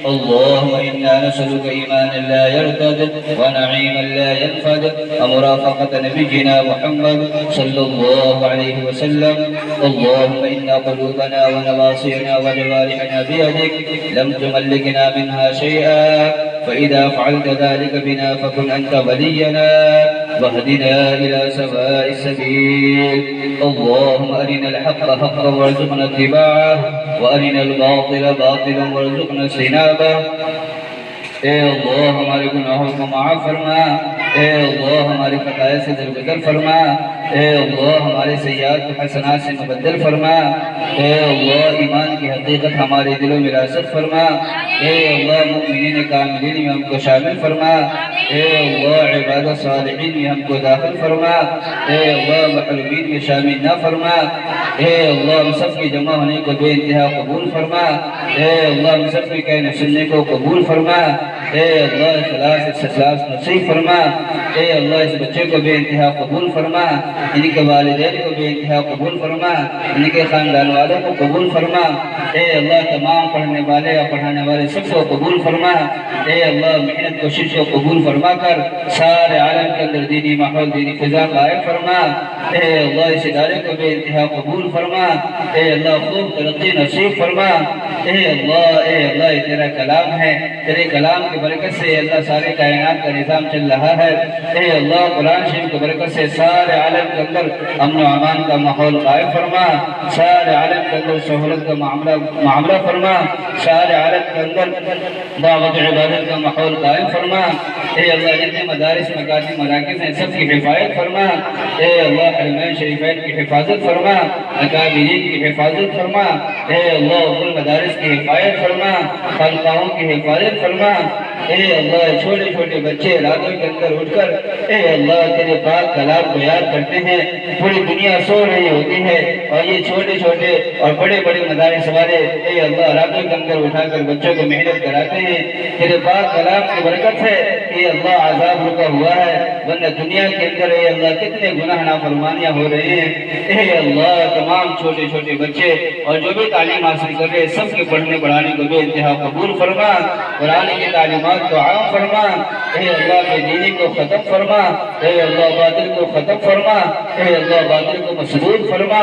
اللهم إنا نسألك إيمانا لا يرتد ونعيما لا ينفد ومرافقة نبينا محمد صلى الله عليه وسلم. اللهم إن قلوبنا ونواصينا وجوارحنا بيدك لم تملكنا منها شيئا، فإذا فعلت ذلك بنا فكن أنت ولينا واهدنا إلى سواء السبيل. اللهم أرنا الحق حقا وارزقنا اتباعه وأرنا الباطل باطلا وارزقنا اجتنابه. اے اللہ ہمارے گناہوں کو معاف فرما، اے اللہ ہماری خطائیں سے درگزر فرما، اے اللہ ہمارے سیئات کو حسنات سے مبدل فرما، اے اللہ ایمان کی حقیقت ہمارے دلوں میں راسخ فرما، اے اللہ مؤمنین کاملین میں ہم کو شامل فرما، اے اللہ عباد صالحین میں ہم کو داخل فرما، اے اللہ محرومین میں شامل نہ فرما، اے اللہ ہم سب کی جمع ہونے کو بے انتہا قبول فرما، اے اللہ ہم سب کے کہنے سننے کو قبول فرما، اے اللہ اخلاص استخلاص نصیب فرما، اے اللہ اس بچے کو بے انتہا قبول فرما، ان کے والدین کو بے انتہا قبول فرما، ان کے خاندان والوں کو قبول فرما، اے اللہ تمام پڑھنے والے اور پڑھانے والے سب کو قبول فرما، اے اللہ محنت کوشش کو قبول فرما کر سارے عالم کے اندر دینی ماحول دینی فضا قائم فرما، اے اللہ اس ادارے کو بے انتہا قبول فرما، اے اللہ خوب ترقی نصیب فرما، اے اللہ یہ تیرا کلام ہے، تیرے کلام کی برکت سے اللہ سارے کائنات کا نظام چل رہا ہے، اے اللہ قرآن شریف کی برکت سے سارے عالم کے اندر امن و امان کا ماحول قائم فرما، سارے عالم کے اندر سہولت کا معاملہ فرما، سارے عالم کے اندر دعوت عبادت کا ماحول قائم فرما، اے اللہ جتنے مدارس مکاتب مراکز ہیں سب کی حفاظت فرما، اے اللہ حرمین شریفین کی حفاظت فرما، اکابرین کی حفاظت فرما، اے اللہ المدارس کی حفاظت فرما، خانقاہوں کی حفاظت فرما، اے اللہ چھوٹے چھوٹے بچے راتوں کے اندر اٹھ کر اے اللہ تیرے پاک کلام کو یاد کرتے ہیں، پوری دنیا سو رہی ہوتی ہے اور یہ چھوٹے چھوٹے اور بڑے بڑے مدارس والے اے اللہ راتوں کے اندر اٹھا کر بچوں کو محنت کراتے ہیں، تیرے پاک کلام کی برکت ہے اے اللہ عذاب رکا ہوا ہے، ورنہ دنیا کے اندر اے اللہ کتنے گناہ نافرمانیاں ہو رہے ہیں، اے اللہ تمام چھوٹے چھوٹے بچے اور جو بھی تعلیم حاصل کر رہے سب کے پڑھنے پڑھانے کو بے انتہا قبول فرما، قرآن کی تعلیمات کو عام فرما، اے اللہ بے دینی کو ختم فرما، اے اللہ باطل کو ختم فرما، اے اللہ باطل کو مسدود فرما۔